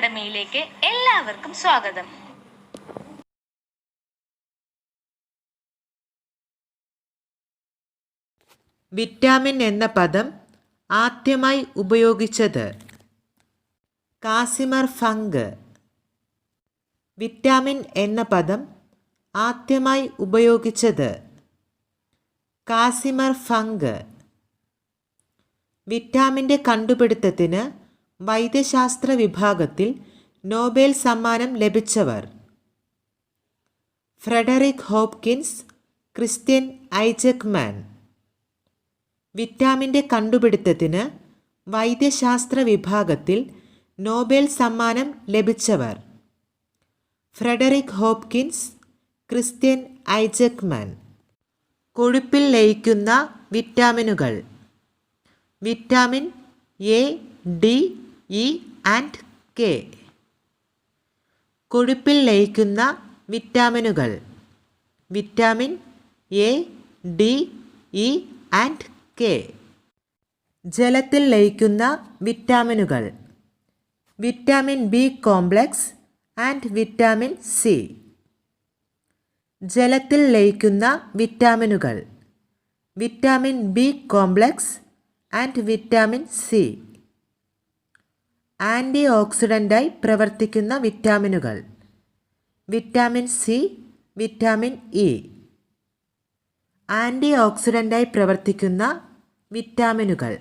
അക്കാഡമിയിലേക്ക് എല്ലാവർക്കും സ്വാഗതം. വിറ്റാമിൻ എന്ന പദം ആദ്യമായി ഉപയോഗിച്ചത് കാസിമർ ഫങ്ക്. വിറ്റാമിൻ എന്ന പദം ആദ്യമായി ഉപയോഗിച്ചത് കാസിമർ ഫങ്ക്. വിറ്റാമിൻ്റെ കണ്ടുപിടുത്തത്തിന് വൈദ്യശാസ്ത്ര വിഭാഗത്തിൽ നോബൽ സമ്മാനം ലഭിച്ചവർ ഫ്രെഡറിക് ഹോപ്കിൻസ്, ക്രിസ്റ്റ്യൻ ഐസക്മാൻ. വിറ്റാമിൻ്റെ കണ്ടുപിടുത്തത്തിന് വൈദ്യശാസ്ത്ര വിഭാഗത്തിൽ നോബൽ സമ്മാനം ലഭിച്ചവർ ഫ്രെഡറിക് ഹോപ്കിൻസ്, ക്രിസ്റ്റ്യൻ ഐസക്മാൻ. കൊഴുപ്പിൽ ലയിക്കുന്ന വിറ്റാമിനുകൾ: vitamin A, D, E and K. കൊഴുപ്പിൽ ലയിക്കുന്ന വിറ്റാമിനുകൾ: vitamin A, D, E and K. ജലത്തിൽ ലയിക്കുന്ന വിറ്റാമിനുകൾ: vitamin B complex and vitamin C. ജലത്തിൽ ലയിക്കുന്ന വിറ്റാമിനുകൾ: vitamin B complex and vitamin C. Anti ഓക്സിഡൻ്റായി പ്രവർത്തിക്കുന്ന വിറ്റാമിനുകൾ: vitamin C, vitamin E. Anti ഓക്സിഡൻ്റായി പ്രവർത്തിക്കുന്ന വിറ്റാമിനുകൾ: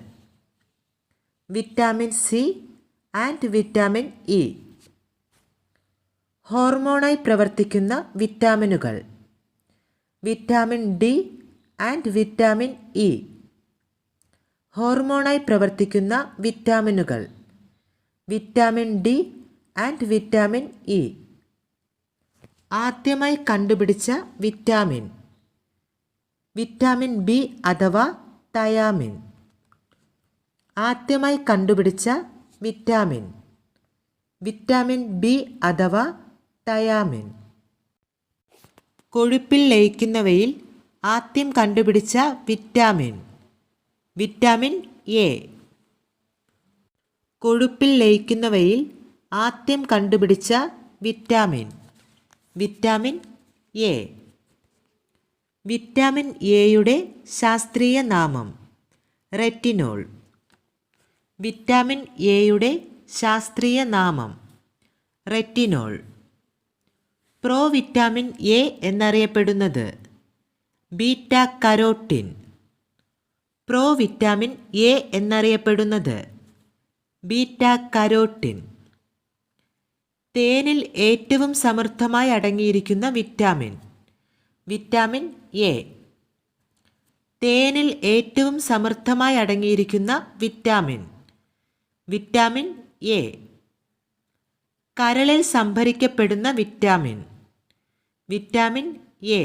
vitamin C and vitamin E. ഹോർമോണായി പ്രവർത്തിക്കുന്ന വിറ്റാമിനുകൾ: vitamin D and vitamin E. ഹോർമോണായി പ്രവർത്തിക്കുന്ന വിറ്റാമിനുകൾ: vitamin D and vitamin E. ആദ്യമായി കണ്ടുപിടിച്ച വിറ്റാമിൻ: വിറ്റാമിൻ ബി അഥവാ തയാമിൻ. ആദ്യമായി കണ്ടുപിടിച്ച വിറ്റാമിൻ: വിറ്റാമിൻ ബി അഥവാ തയാമിൻ. കൊഴുപ്പിൽ ലയിക്കുന്നവയിൽ ആദ്യം കണ്ടുപിടിച്ച വിറ്റാമിൻ: വിറ്റാമിൻ എ. കൊഴുപ്പിൽ ലയിക്കുന്നവയിൽ ആദ്യം കണ്ടുപിടിച്ച വിറ്റാമിൻ: വിറ്റാമിൻ എ. വിറ്റാമിൻ എയുടെ ശാസ്ത്രീയ നാമം റെറ്റിനോൾ. വിറ്റാമിൻ എയുടെ ശാസ്ത്രീയ നാമം റെറ്റിനോൾ. പ്രോവിറ്റാമിൻ എ എന്നറിയപ്പെടുന്നത് ബീറ്റ കരോട്ടിൻ. പ്രോവിറ്റാമിൻ എ എന്നറിയപ്പെടുന്നത് ബീറ്റ കരോട്ടിൻ. തേനിൽ ഏറ്റവും സമൃദ്ധമായി അടങ്ങിയിരിക്കുന്ന വിറ്റാമിൻ: വിറ്റാമിൻ എ. തേനിൽ ഏറ്റവും സമൃദ്ധമായി അടങ്ങിയിരിക്കുന്ന വിറ്റാമിൻ: വിറ്റാമിൻ എ. കരളിൽ സംഭരിക്കപ്പെടുന്ന വിറ്റാമിൻ: വിറ്റാമിൻ എ.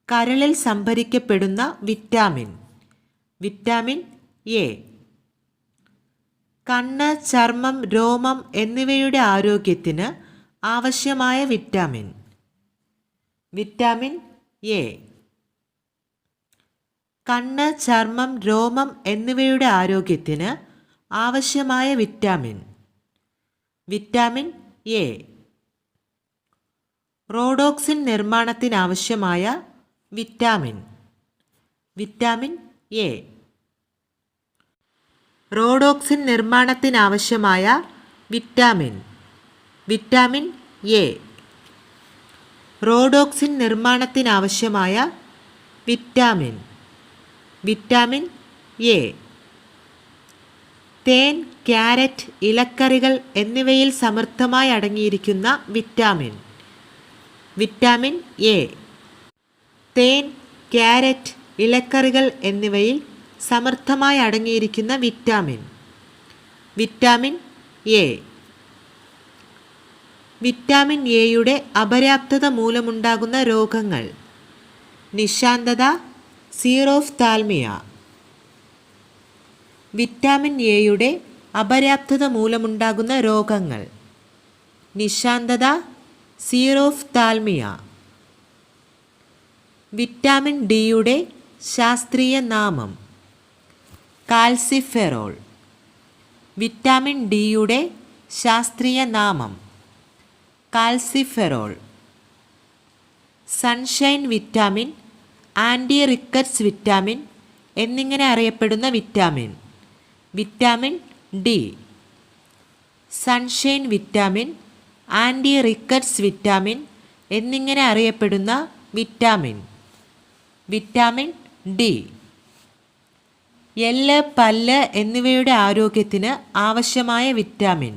കരളിൽ സംഭരിക്കപ്പെടുന്ന വിറ്റാമിൻ: വിറ്റാമിൻ എ. കണ്ണ്, ചർമ്മം, രോമം എന്നിവയുടെ ആരോഗ്യത്തിന് ആവശ്യമായ വിറ്റാമിൻ: വിറ്റാമിൻ എ. കണ്ണ്, ചർമ്മം, രോമം എന്നിവയുടെ ആരോഗ്യത്തിന് ആവശ്യമായ വിറ്റാമിൻ: വിറ്റാമിൻ എ. റോഡോക്സിൻ നിർമ്മാണത്തിനാവശ്യമായ വിറ്റാമിൻ: വിറ്റാമിൻ എ. റോഡോക്സിൻ നിർമ്മാണത്തിനാവശ്യമായ വിറ്റാമിൻ: വിറ്റാമിൻ എ. റോഡോക്സിൻ നിർമ്മാണത്തിനാവശ്യമായ വിറ്റാമിൻ: വിറ്റാമിൻ എ. തേൻ, ക്യാരറ്റ്, ഇലക്കറികൾ എന്നിവയിൽ സമൃദ്ധമായി അടങ്ങിയിരിക്കുന്ന വിറ്റാമിൻ: വിറ്റാമിൻ എ. തേൻ, ക്യാരറ്റ്, ഇലക്കറികൾ എന്നിവയിൽ സമൃദ്ധമായി അടങ്ങിയിരിക്കുന്ന വിറ്റാമിൻ: വിറ്റാമിൻ എ. വിറ്റാമിൻ എയുടെ അപര്യാപ്തത മൂലമുണ്ടാകുന്ന രോഗങ്ങൾ: നിശാന്തത, സീറോഫ്താൽമിയ. വിറ്റാമിൻ എയുടെ അപര്യാപ്തത മൂലമുണ്ടാകുന്ന രോഗങ്ങൾ: നിശാന്തത, സീറോഫ്താൽമിയ. വിറ്റാമിൻ ഡിയുടെ ശാസ്ത്രീയ നാമം കാൽസിഫെറോൾ. വിറ്റാമിൻ ഡിയുടെ ശാസ്ത്രീയ നാമം calciferol. Sunshine vitamin, anti rickets vitamin എന്നിങ്ങനെ അറിയപ്പെടുന്ന വിറ്റാമിൻ. Vitamin D. Sunshine vitamin, anti rickets vitamin എന്നിങ്ങനെ അറിയപ്പെടുന്ന വിറ്റാമിൻ. Vitamin D. എല്ല്, പല്ല് എന്നിവയുടെ ആരോഗ്യത്തിന് ആവശ്യമായ വിറ്റാമിൻ.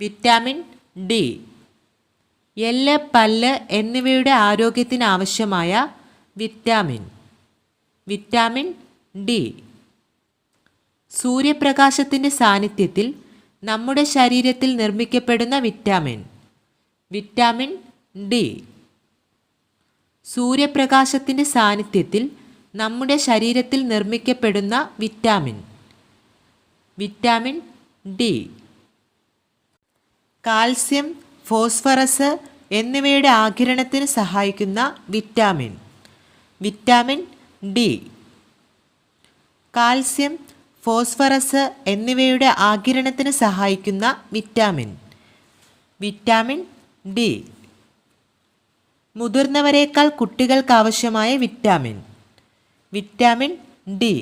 Vitamin D. എല്ല്, പല്ല് എന്നിവയുടെ ആരോഗ്യത്തിന് ആവശ്യമായ വിറ്റാമിൻ. Vitamin D. സൂര്യപ്രകാശത്തിൻ്റെ സാന്നിധ്യത്തിൽ നമ്മുടെ ശരീരത്തിൽ നിർമ്മിക്കപ്പെടുന്ന വിറ്റാമിൻ. Vitamin D. സൂര്യപ്രകാശത്തിൻ്റെ സാന്നിധ്യത്തിൽ നമ്മുടെ ശരീരത്തിൽ നിർമ്മിക്കപ്പെടുന്ന വിറ്റാമിൻ. Vitamin D. കാൽസ്യം, ഫോസ്ഫറസ് എന്നിവയുടെ ആഗിരണത്തിന് സഹായിക്കുന്ന വിറ്റാമിൻ. Vitamin D. കാൽസ്യം, ഫോസ്ഫറസ് എന്നിവയുടെ ആഗിരണത്തിന് സഹായിക്കുന്ന വിറ്റാമിൻ. Vitamin D. മുതിർന്നവരേക്കാൾ കുട്ടികൾക്ക് ആവശ്യമായ വിറ്റാമിൻ. Vitamin D.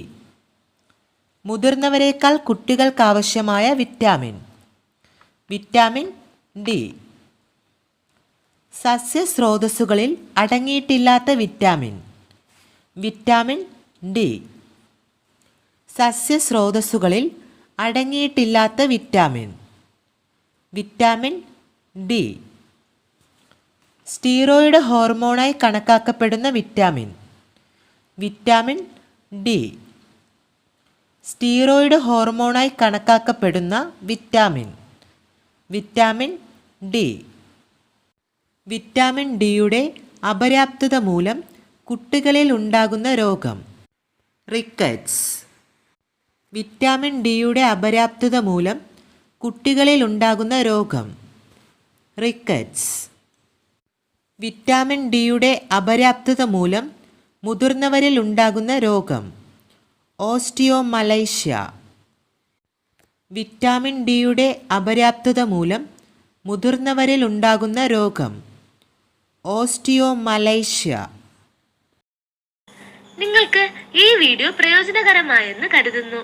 മുതിർന്നവരേക്കാൾ കുട്ടികൾക്ക് ആവശ്യമായ വിറ്റാമിൻ. Vitamin D. സസ്യസ്രോതസ്സുകളിൽ അടങ്ങിയിട്ടില്ലാത്ത വിറ്റാമിൻ. Vitamin D. സസ്യസ്രോതസ്സുകളിൽ അടങ്ങിയിട്ടില്ലാത്ത വിറ്റാമിൻ. Vitamin D. സ്റ്റീറോയിഡ് ഹോർമോണായി കണക്കാക്കപ്പെടുന്ന വിറ്റാമിൻ. Vitamin D. സ്റ്റീറോയിഡ് ഹോർമോണായി കണക്കാക്കപ്പെടുന്ന വിറ്റാമിൻ. Vitamin D. വിറ്റാമിൻ ഡിയുടെ അപര്യാപ്തത മൂലം കുട്ടികളിൽ ഉണ്ടാകുന്ന രോഗം റിക്കറ്റ്സ്. വിറ്റാമിൻ ഡിയുടെ അപര്യാപ്തത മൂലം കുട്ടികളിൽ ഉണ്ടാകുന്ന രോഗം റിക്കറ്റ്സ്. വിറ്റാമിൻ ഡിയുടെ അപര്യാപ്തത മൂലം മുതിർന്നവരിൽ ഉണ്ടാകുന്ന രോഗം ഓസ്റ്റിയോമലൈഷ്യ. വിറ്റാമിൻ ഡിയുടെ അപര്യാപ്തത മൂലം മുതിർന്നവരിൽ ഉണ്ടാകുന്ന രോഗം ഓസ്റ്റിയോമലൈഷ്യ. നിങ്ങൾക്ക് ഈ വീഡിയോ പ്രയോജനകരമായെന്ന് കരുതുന്നു.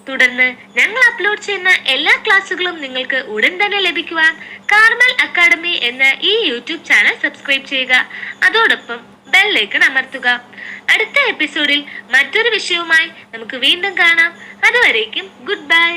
തുടർന്ന് ഞങ്ങൾ അപ്ലോഡ് ചെയ്യുന്ന എല്ലാ ക്ലാസ്സുകളും നിങ്ങൾക്ക് ഉടൻ തന്നെ ലഭിക്കുവാൻ കാർമൽ അക്കാഡമി എന്ന ഈ യൂട്യൂബ് ചാനൽ സബ്സ്ക്രൈബ് ചെയ്യുക. അതോടൊപ്പം ബെൽ ഐക്കൺ അമർത്തുക. അടുത്ത എപ്പിസോഡിൽ മറ്റൊരു വിഷയവുമായി നമുക്ക് വീണ്ടും കാണാം. അതുവരേക്കും ഗുഡ് ബൈ.